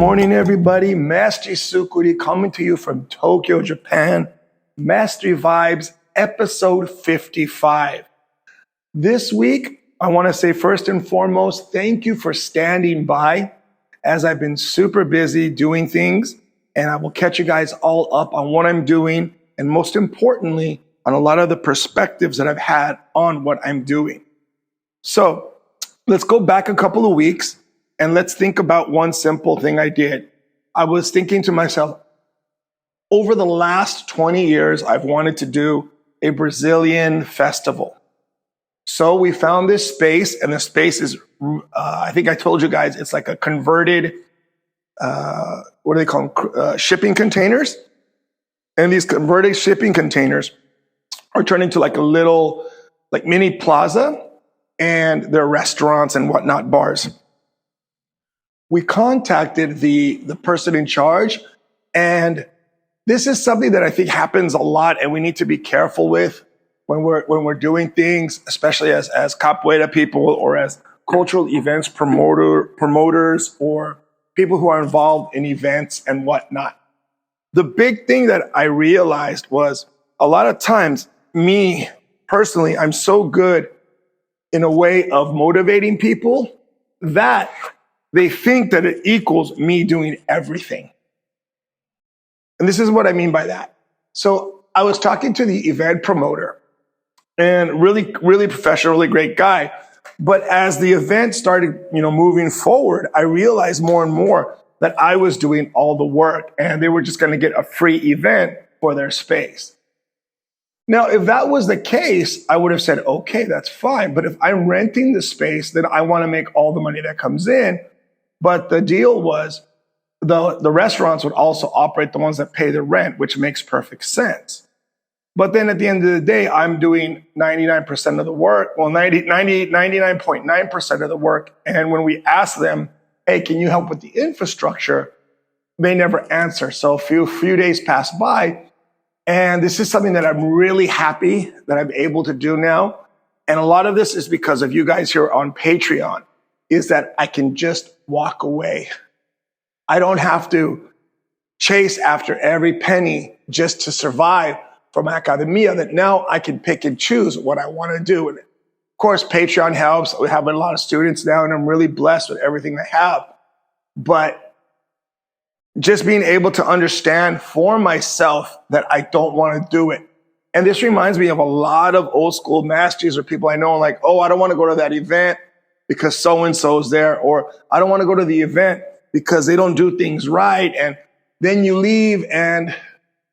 morning, everybody. Mestre Sukuri coming to you from Tokyo, Japan. Mestre Vibes, episode 55. This week, I want to say first and foremost, thank you for standing by as I've been super busy doing things, and I will catch you guys all up on what I'm doing, and most importantly, on a lot of the perspectives that I've had on what I'm doing. So let's go back a couple of weeks. And let's think about one simple thing I did. I was thinking to myself, over the last 20 years, I've wanted to do a Brazilian festival. So we found this space, and the space is, I think I told you guys, it's like a converted, what do they call them? Shipping containers. And these converted shipping containers are turned into like a little, like mini plaza, and there are restaurants and whatnot, bars. We contacted the person in charge, and this is something that I think happens a lot, and we need to be careful with when we're doing things, especially as capoeira people or as cultural events promoters or people who are involved in events and whatnot. The big thing that I realized was a lot of times, me personally, I'm so good in a way of motivating people that they think that it equals me doing everything. And this is what I mean by that. So I was talking to the event promoter, and really, really professional, really great guy. But as the event started, moving forward, I realized more and more that I was doing all the work, and they were just going to get a free event for their space. Now, if that was the case, I would have said, okay, that's fine. But if I'm renting the space, then I want to make all the money that comes in. But the deal was the restaurants would also operate the ones that pay the rent, which makes perfect sense. But then at the end of the day, I'm doing 99% of the work, 99.9% of the work. And when we ask them, hey, can you help with the infrastructure? They never answer. So a few days pass by. And this is something that I'm really happy that I'm able to do now. And a lot of this is because of you guys here on Patreon, is that I can just walk away. I don't have to chase after every penny just to survive from academia, that now I can pick and choose what I want to do. And of course, Patreon helps. We have a lot of students now, and I'm really blessed with everything I have. But just being able to understand for myself that I don't want to do it. And this reminds me of a lot of old school masters or people I know, like, oh, I don't want to go to that event because so-and-so's there, or I don't want to go to the event because they don't do things right. And then you leave and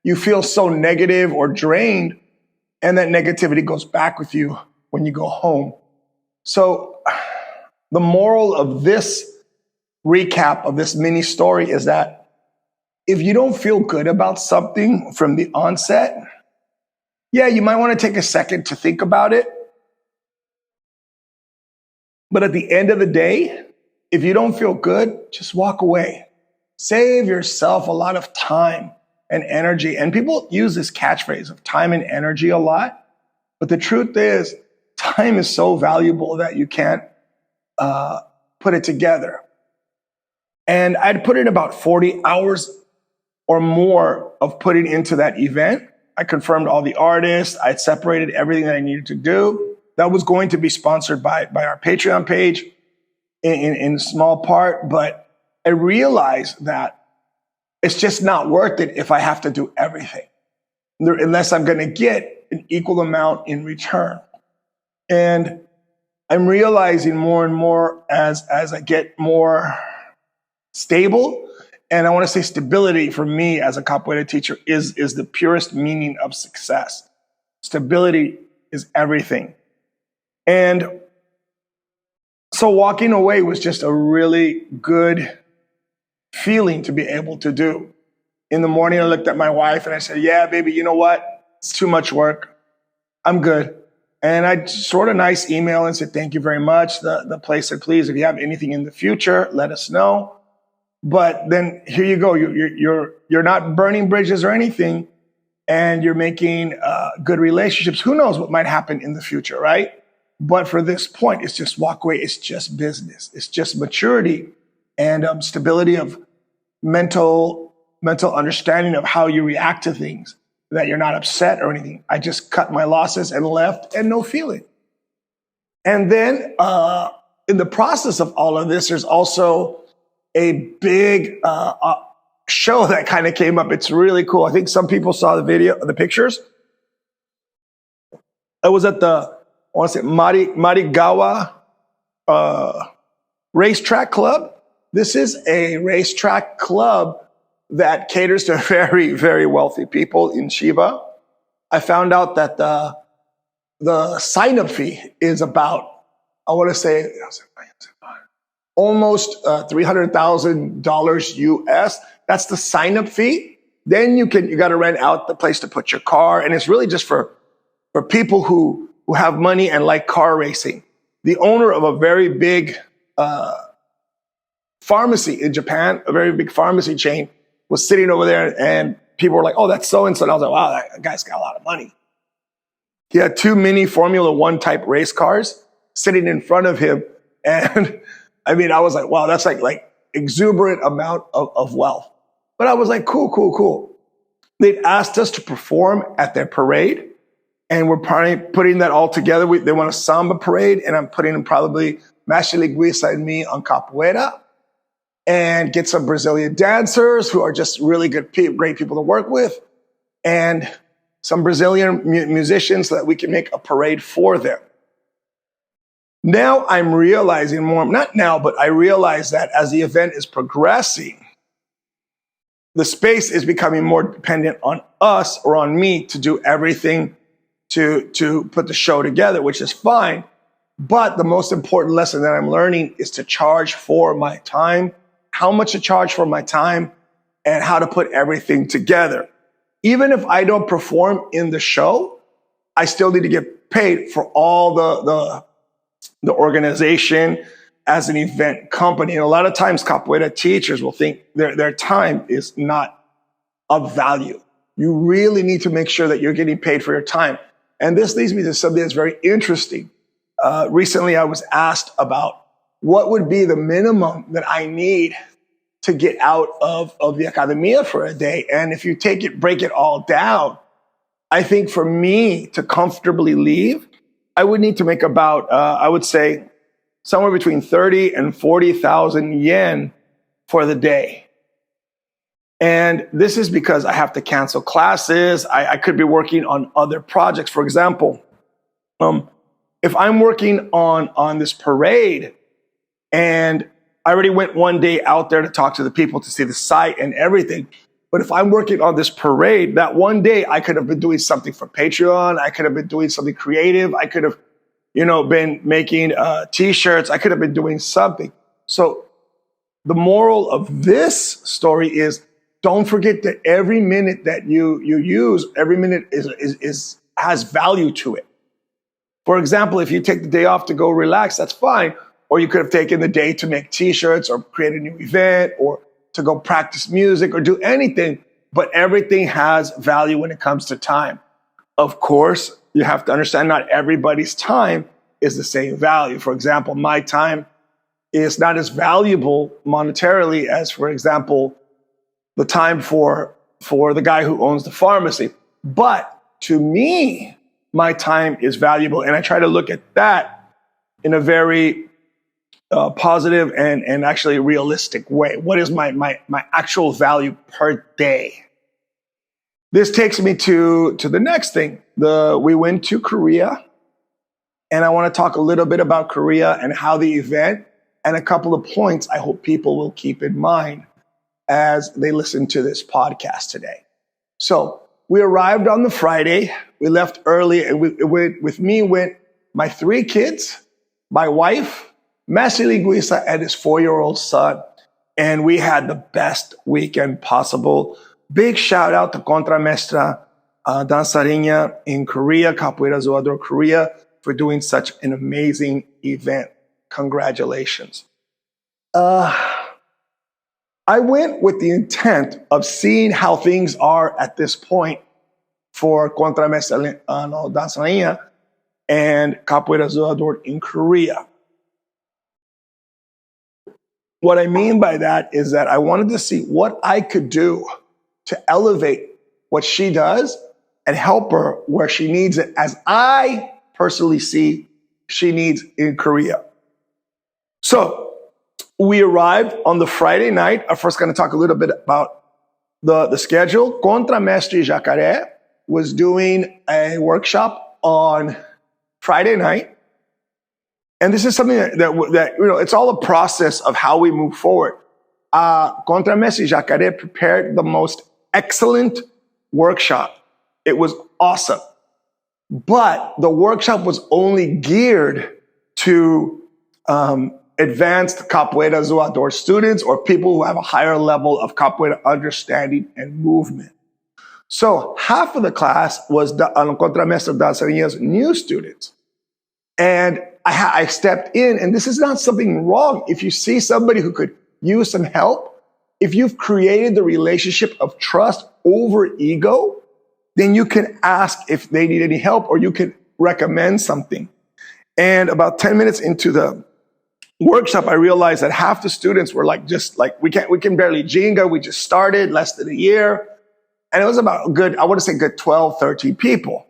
you feel so negative or drained, and that negativity goes back with you when you go home. So the moral of this recap of this mini story is that if you don't feel good about something from the onset, yeah, you might want to take a second to think about it. But at the end of the day, if you don't feel good, just walk away. Save yourself a lot of time and energy. And people use this catchphrase of time and energy a lot. But the truth is, time is so valuable that you can't put it together. And I'd put in about 40 hours or more of putting into that event. I confirmed all the artists. I'd separated everything that I needed to do. That was going to be sponsored by our Patreon page in small part, but I realized that it's just not worth it if I have to do everything, unless I'm going to get an equal amount in return. And I'm realizing more and more as I get more stable, and I want to say stability for me as a capoeira teacher is the purest meaning of success. Stability is everything. And so walking away was just a really good feeling to be able to do. In the morning, I looked at my wife and I said, yeah, baby, you know what? It's too much work. I'm good. And I just wrote a nice email and said, thank you very much. The place said, please, if you have anything in the future, let us know. But then here you go. You're not burning bridges or anything, and you're making good relationships. Who knows what might happen in the future, right? But for this point, it's just walk away. It's just business. It's just maturity and stability of mental understanding of how you react to things, that you're not upset or anything. I just cut my losses and left and no feeling. And then in the process of all of this, there's also a big show that kind of came up. It's really cool. I think some people saw the pictures. I was at the, I want to say Marigawa Racetrack Club. This is a racetrack club that caters to very, very wealthy people in Chiba. I found out that the sign-up fee is about, I want to say, almost $300,000 US. That's the sign-up fee. Then you got to rent out the place to put your car, and it's really just for people who have money and like car racing. The owner of a very big pharmacy in Japan, a very big pharmacy chain, was sitting over there, and people were like, "Oh, that's so and so." And I was like, "Wow, that guy's got a lot of money." He had 2 mini Formula One type race cars sitting in front of him, and I mean, I was like, "Wow, that's like exuberant amount of wealth." But I was like, "Cool." They'd asked us to perform at their parade, and we're putting that all together. They want a samba parade, and I'm putting in probably Mestre Linguiça and me on capoeira, and get some Brazilian dancers who are just really great people to work with, and some Brazilian musicians so that we can make a parade for them. Now I'm realizing more, not now, but I realize that as the event is progressing, the space is becoming more dependent on us or on me to do everything to put the show together, which is fine. But the most important lesson that I'm learning is to charge for my time, how much to charge for my time, and how to put everything together. Even if I don't perform in the show, I still need to get paid for all the organization as an event company. And a lot of times capoeira teachers will think their time is not of value. You really need to make sure that you're getting paid for your time. And this leads me to something that's very interesting. Recently, I was asked about what would be the minimum that I need to get out of the academia for a day. And if you break it all down, I think for me to comfortably leave, I would need to make about, I would say, somewhere between 30 and 40,000 yen for the day. And this is because I have to cancel classes. I could be working on other projects. For example, if I'm working on this parade, and I already went one day out there to talk to the people to see the site and everything. But if I'm working on this parade, that one day I could have been doing something for Patreon. I could have been doing something creative. I could have, been making T-shirts. I could have been doing something. So the moral of this story is don't forget that every minute that you use, every minute has value to it. For example, if you take the day off to go relax, that's fine. Or you could have taken the day to make T-shirts or create a new event or to go practice music or do anything. But everything has value when it comes to time. Of course, you have to understand not everybody's time is the same value. For example, my time is not as valuable monetarily as, for example, the time for the guy who owns the pharmacy. But to me, my time is valuable. And I try to look at that in a very positive and actually realistic way. What is my actual value per day? This takes me to the next thing. We went to Korea, and I want to talk a little bit about Korea and how the event and a couple of points I hope people will keep in mind as they listen to this podcast today. So we arrived on the Friday. We left early, and with me went my 3 kids, my wife, Mestre Linguiça, and his 4-year-old son. And we had the best weekend possible. Big shout out to Contramestra, Dançarina in Korea, Capoeira Zoador Korea, for doing such an amazing event. Congratulations. I went with the intent of seeing how things are at this point for Contramestra Dançarina and Capoeira Zoador in Korea. What I mean by that is that I wanted to see what I could do to elevate what she does and help her where she needs it, as I personally see she needs in Korea. So we arrived on the Friday night. I'm first going to talk a little bit about the schedule. Contramestra Jacaré was doing a workshop on Friday night. And this is something that it's all a process of how we move forward. Contramestra Jacaré prepared the most excellent workshop. It was awesome. But the workshop was only geared to advanced Capoeira Zoador students or people who have a higher level of Capoeira understanding and movement. So half of the class was Contramestra Dançarina's new students. And I stepped in, and this is not something wrong. If you see somebody who could use some help, if you've created the relationship of trust over ego, then you can ask if they need any help, or you can recommend something. And about 10 minutes into the workshop, I realized that half the students were we can barely Jenga. We just started less than a year. And it was about I want to say good 12, 13 people.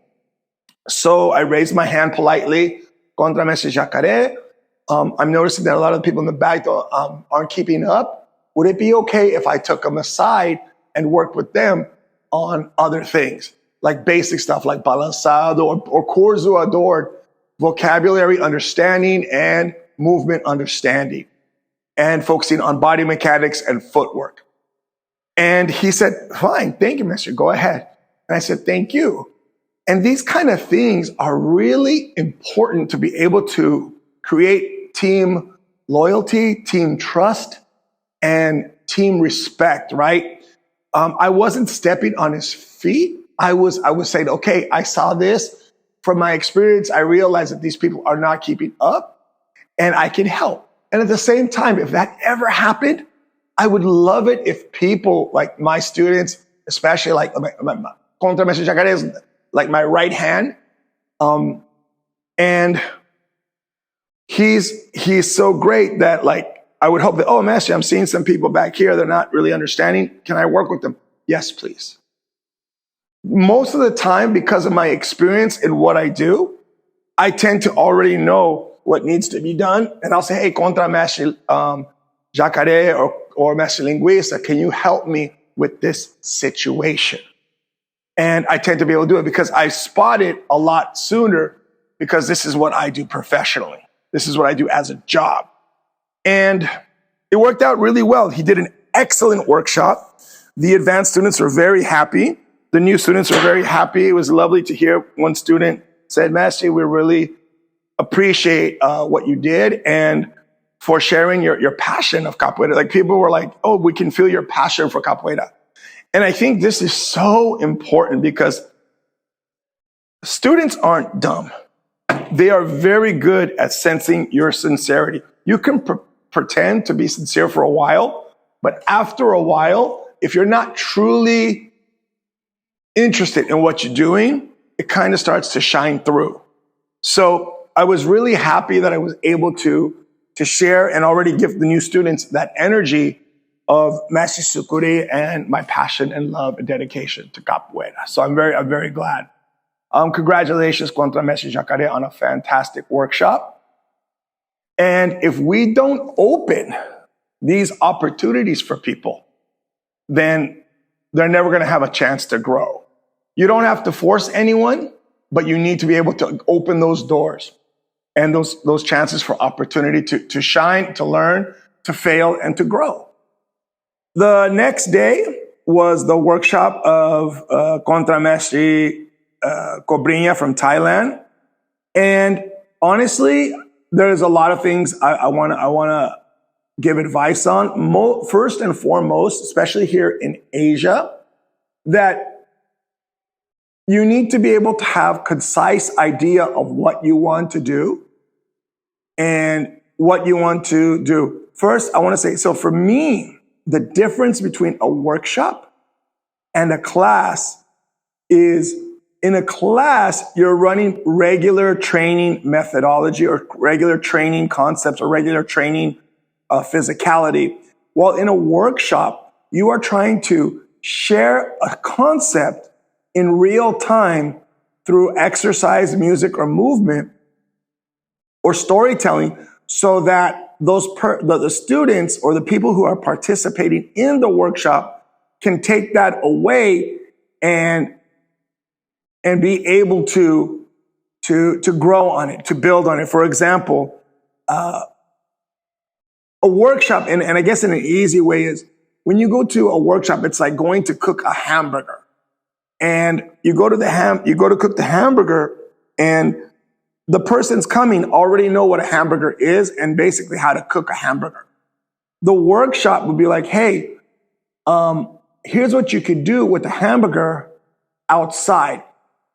So I raised my hand politely. Contramestra Jacaré. I'm noticing that a lot of the people in the back aren't keeping up. Would it be okay if I took them aside and worked with them on other things, like basic stuff like Batizado or core Zoador, vocabulary understanding and movement understanding, and focusing on body mechanics and footwork? And he said, fine, thank you, Mestre, go ahead. And I said, thank you. And these kind of things are really important to be able to create team loyalty, team trust, and team respect, right? I wasn't stepping on his feet. I was saying, okay, I saw this. From my experience, I realized that these people are not keeping up and I can help. And at the same time, if that ever happened, I would love it if people like my students, especially like my Contramestra Jacaré is like my right hand. And he's so great that like, I would hope that, oh, Mestre, I'm seeing some people back here. They're not really understanding. Can I work with them? Yes, please. Most of the time, because of my experience in what I do, I tend to already know what needs to be done. And I'll say, hey, Contramestra Jacaré or Mestre Linguista, can you help me with this situation? And I tend to be able to do it because I spot it a lot sooner, because this is what I do professionally. This is what I do as a job. And it worked out really well. He did an excellent workshop. The advanced students were very happy. The new students were very happy. It was lovely to hear one student said, Mestre, we really appreciate what you did and for sharing your passion of Capoeira. Like people were like, oh, we can feel your passion for Capoeira. And I think this is so important because students aren't dumb. They are very good at sensing your sincerity. You can pretend to be sincere for a while, but after a while, if you're not truly interested in what you're doing, it kind of starts to shine through. So I was really happy that I was able to share and already give the new students that energy of Mestre Sucuri and my passion and love and dedication to Capoeira. So I'm very glad. Congratulations, Contramestra Jacaré, on a fantastic workshop. And if we don't open these opportunities for people, then they're never going to have a chance to grow. You don't have to force anyone, but you need to be able to open those doors and those chances for opportunity to shine, to learn, to fail, and to grow. The next day was the workshop of Contramestre Cobrinha from Thailand. And honestly, there's a lot of things I want to give advice on. First and foremost, especially here in Asia, that you need to be able to have concise idea of what you want to do and what you want to do. First, I want to say, so for me, the difference between a workshop and a class is, in a class, you're running regular training methodology or regular training concepts or regular training physicality. While in a workshop, you are trying to share a concept in real time through exercise, music, or movement, or storytelling, so that the students or the people who are participating in the workshop can take that away and be able to grow on it, to build on it. For example, a workshop, and I guess in an easy way, is when you go to a workshop, it's like going to cook a hamburger. And you go to cook the hamburger, and the person's coming already know what a hamburger is and basically how to cook a hamburger. The workshop would be like, hey, here's what you could do with the hamburger outside.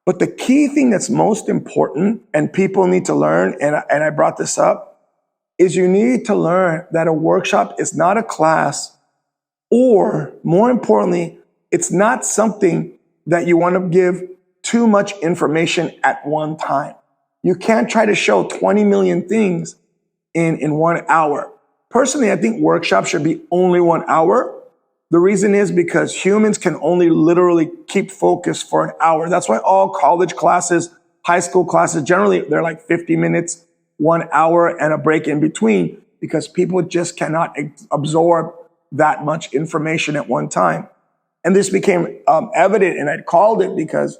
But the key thing that's most important, and people need to learn, and I brought this up, is you need to learn that a workshop is not a class, or more importantly, it's not something that you want to give too much information at one time. You can't try to show 20 million things in 1 hour. Personally, I think workshops should be only 1 hour. The reason is because humans can only literally keep focus for an hour. That's why all college classes, high school classes, generally they're like 50 minutes, 1 hour, and a break in between, because people just cannot absorb that much information at one time. And this became evident, and I called it because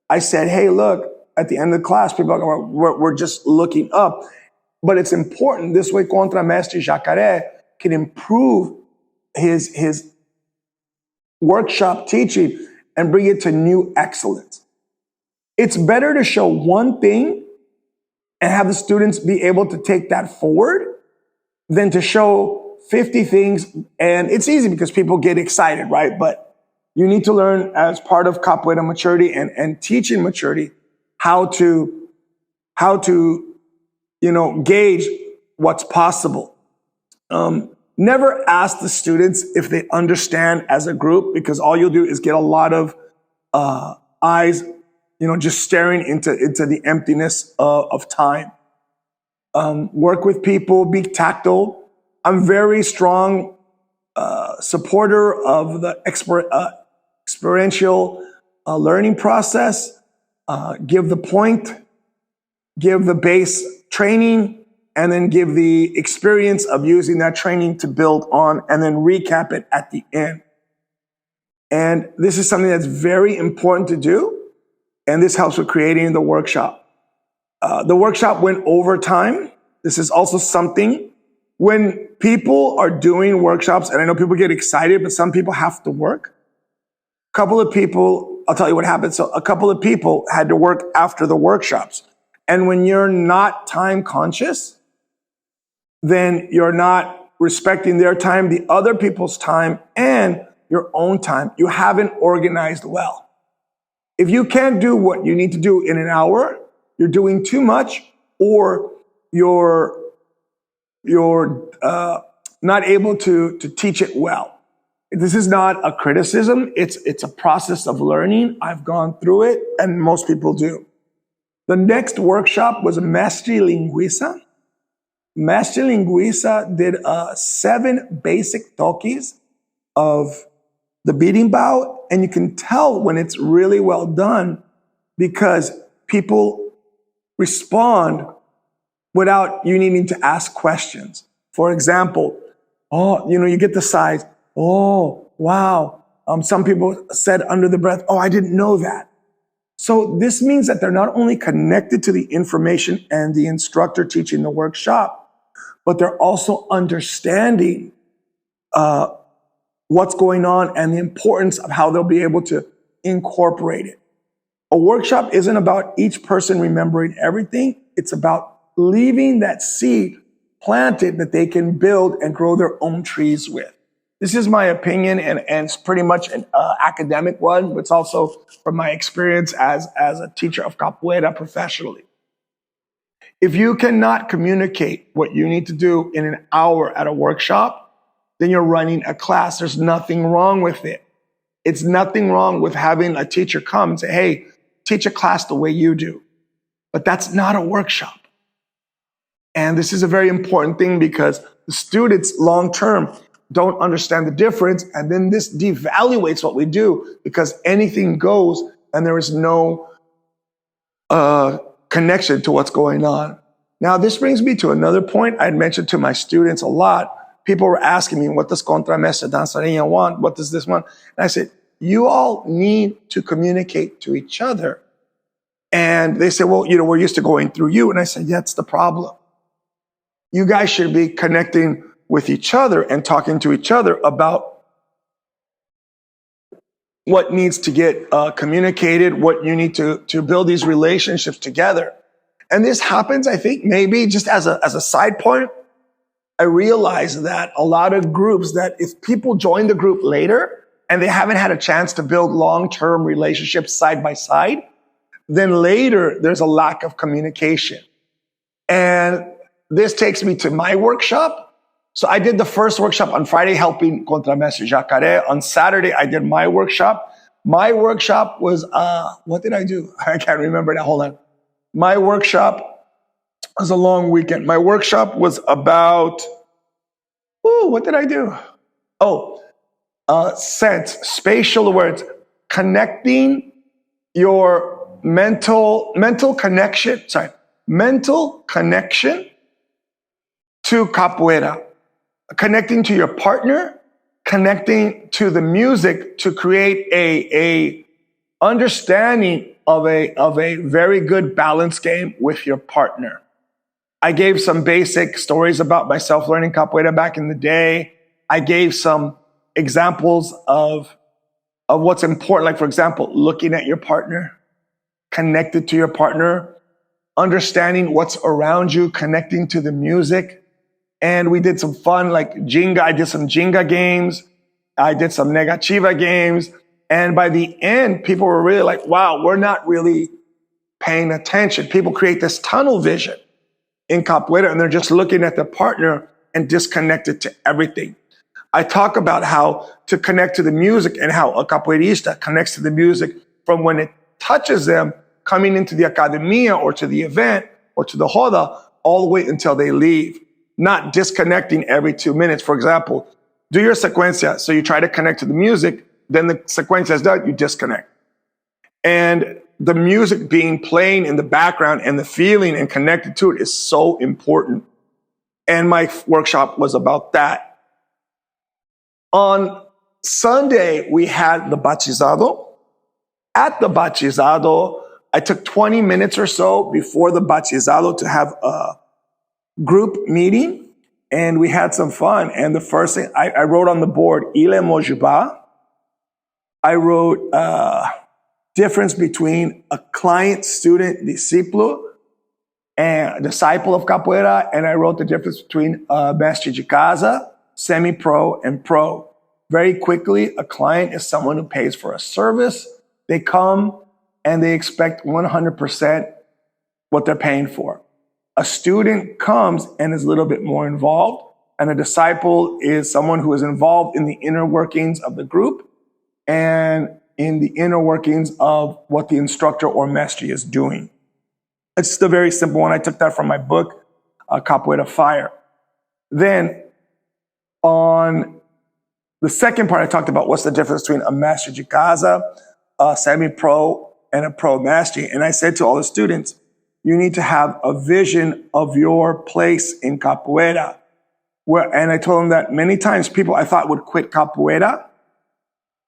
I said, hey, look, at the end of the class, people are going, we're just looking up. But it's important. This way, Contramestra Jacaré can improve his workshop teaching and bring it to new excellence. It's better to show one thing and have the students be able to take that forward than to show 50 things. And it's easy because people get excited, right? But you need to learn, as part of capoeira maturity and teaching maturity, how to gauge what's possible. Never ask the students if they understand as a group, because all you'll do is get a lot of eyes, just staring into the emptiness of time. Work with people, be tactile. I'm very strong supporter of the experiential learning process. Give the point, give the base training, and then give the experience of using that training to build on, and then recap it at the end. And this is something that's very important to do, and this helps with creating the workshop. The workshop went over time. This is also something when people are doing workshops, and I know people get excited, but some people have to work. A couple of people, I'll tell you what happened. So a couple of people had to work after the workshops. And when you're not time conscious, then you're not respecting their time, the other people's time, and your own time. You haven't organized well. If you can't do what you need to do in an hour, you're doing too much, or you're not able to teach it well. This is not a criticism. It's a process of learning. I've gone through it, and most people do. The next workshop was Mestre Linguiça. Mestre Linguiça did 7 basic toques of the beating bow, and you can tell when it's really well done because people respond without you needing to ask questions. For example, you get the size. Oh, wow. Some people said under the breath, oh, I didn't know that. So this means that they're not only connected to the information and the instructor teaching the workshop, but they're also understanding what's going on and the importance of how they'll be able to incorporate it. A workshop isn't about each person remembering everything. It's about leaving that seed planted that they can build and grow their own trees with. This is my opinion, and it's pretty much an academic one, but it's also from my experience as a teacher of capoeira professionally. If you cannot communicate what you need to do in an hour at a workshop, then you're running a class. There's nothing wrong with it. It's nothing wrong with having a teacher come and say, hey, teach a class the way you do. But that's not a workshop. And this is a very important thing because the students long-term don't understand the difference. And then this devaluates what we do because anything goes and there is no connection to what's going on. Now, this brings me to another point I'd mentioned to my students a lot. People were asking me, what does Contramestra, Dançarina want? What does this want? And I said, you all need to communicate to each other. And they said, well, we're used to going through you. And I said, yeah, that's the problem. You guys should be connecting with each other and talking to each other about what needs to get communicated, what you need to build these relationships together. And this happens, I think, maybe just as a side point. I realized that a lot of groups, that if people join the group later and they haven't had a chance to build long-term relationships side by side, then later there's a lack of communication. And this takes me to my workshop. So I did the first workshop on Friday, helping Contramestra Jacaré. On Saturday, I did my workshop. My workshop was, what did I do? I can't remember now. Hold on. My workshop was a long weekend. My workshop was about, what did I do? Sense, spatial awareness, connecting your mental connection to capoeira, connecting to your partner, connecting to the music to create a understanding of a very good balance game with your partner. I gave some basic stories about myself learning capoeira back in the day. I gave some examples of what's important. Like, for example, looking at your partner, connected to your partner, understanding what's around you, connecting to the music. And we did some fun, like Jenga. I did some Jenga games. I did some Negativa games. And by the end, people were really like, wow, we're not really paying attention. People create this tunnel vision in capoeira, and they're just looking at their partner and disconnected to everything. I talk about how to connect to the music and how a capoeirista connects to the music from when it touches them coming into the academia or to the event or to the roda all the way until they leave, not disconnecting every 2 minutes. For example, do your secuencia. So you try to connect to the music, then the secuencia is done, you disconnect. And the music being playing in the background and the feeling and connected to it is so important. And my workshop was about that. On Sunday, we had the Batizado. At the Batizado, I took 20 minutes or so before the Batizado to have a group meeting, and we had some fun. And the first thing, I wrote on the board, Ile Mojuba. I wrote difference between a client, student, discípulo, and a disciple of capoeira. And I wrote the difference between mestre de casa, semi-pro, and pro. Very quickly, a client is someone who pays for a service. They come and they expect 100% what they're paying for. A student comes and is a little bit more involved. And a disciple is someone who is involved in the inner workings of the group and in the inner workings of what the instructor or mestre is doing. It's just a very simple one. I took that from my book, Capoeira Fire. Then on the second part, I talked about what's the difference between a mestre de casa, a semi-pro, and a pro mestre. And I said to all the students, you need to have a vision of your place in capoeira. And I told them that many times people I thought would quit capoeira,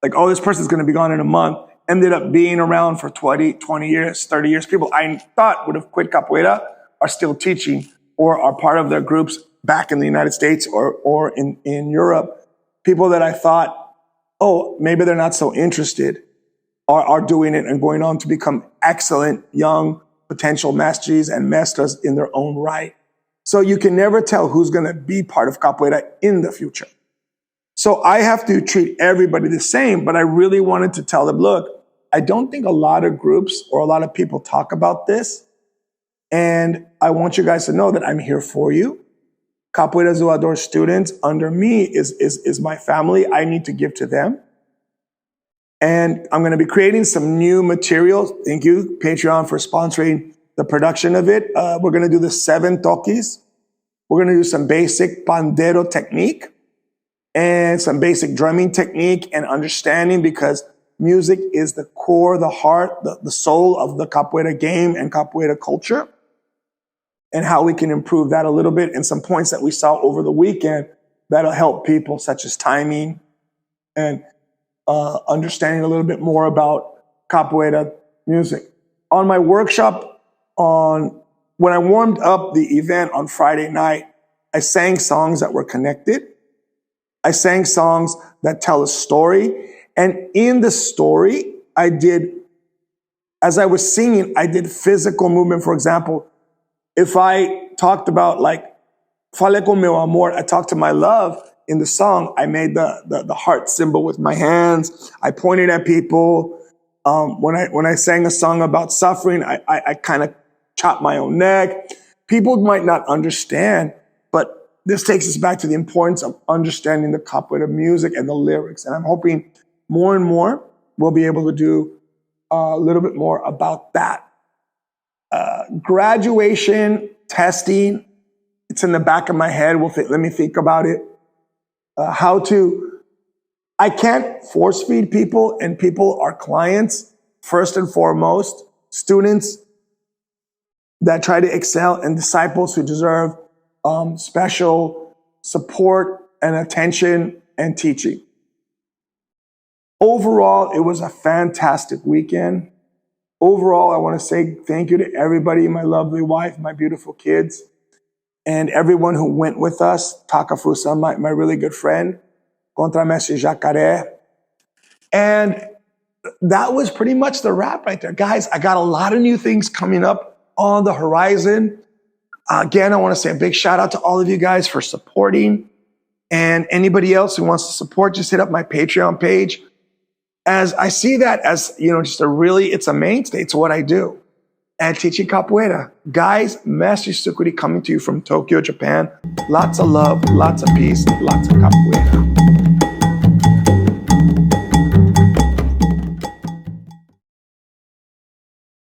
like, oh, this person's going to be gone in a month, ended up being around for 20 years, 30 years. People I thought would have quit capoeira are still teaching or are part of their groups back in the United States or in Europe. People that I thought, oh, maybe they're not so interested are doing it and going on to become excellent young potential mestres and mestras in their own right. So you can never tell who's going to be part of capoeira in the future. So I have to treat everybody the same, but I really wanted to tell them, look, I don't think a lot of groups or a lot of people talk about this. And I want you guys to know that I'm here for you. Capoeira Zoador students under me is my family. I need to give to them. And I'm going to be creating some new materials. Thank you, Patreon, for sponsoring the production of it. We're going to do the 7 toques. We're going to do some basic pandero technique and some basic drumming technique and understanding, because music is the core, the heart, the soul of the capoeira game and capoeira culture, and how we can improve that a little bit, and some points that we saw over the weekend that'll help people, such as timing and understanding a little bit more about capoeira music. On my workshop, when I warmed up the event on Friday night, I sang songs that were connected. I sang songs that tell a story. And in the story, as I was singing, I did physical movement. For example, if I talked about Fale con meu amor, I talked to my love in the song, I made the heart symbol with my hands. I pointed at people. When I sang a song about suffering, I kind of chopped my own neck. People might not understand, but this takes us back to the importance of understanding the capoeira music and the lyrics. And I'm hoping more and more we'll be able to do a little bit more about that. Graduation testing, it's in the back of my head. Let me think about it. I can't force feed people, and people are clients, first and foremost, students that try to excel, and disciples who deserve special support and attention and teaching. Overall, it was a fantastic weekend. Overall, I want to say thank you to everybody, my lovely wife, my beautiful kids, and everyone who went with us, Takafusa, my really good friend, Contramestra Jacaré. And that was pretty much the wrap right there. Guys, I got a lot of new things coming up on the horizon. Again, I want to say a big shout out to all of you guys for supporting. And anybody else who wants to support, just hit up my Patreon page. As I see that as, it's a mainstay. It's what I do. And teaching capoeira. Guys, Mestre Sukuri coming to you from Tokyo, Japan. Lots of love, lots of peace, lots of capoeira.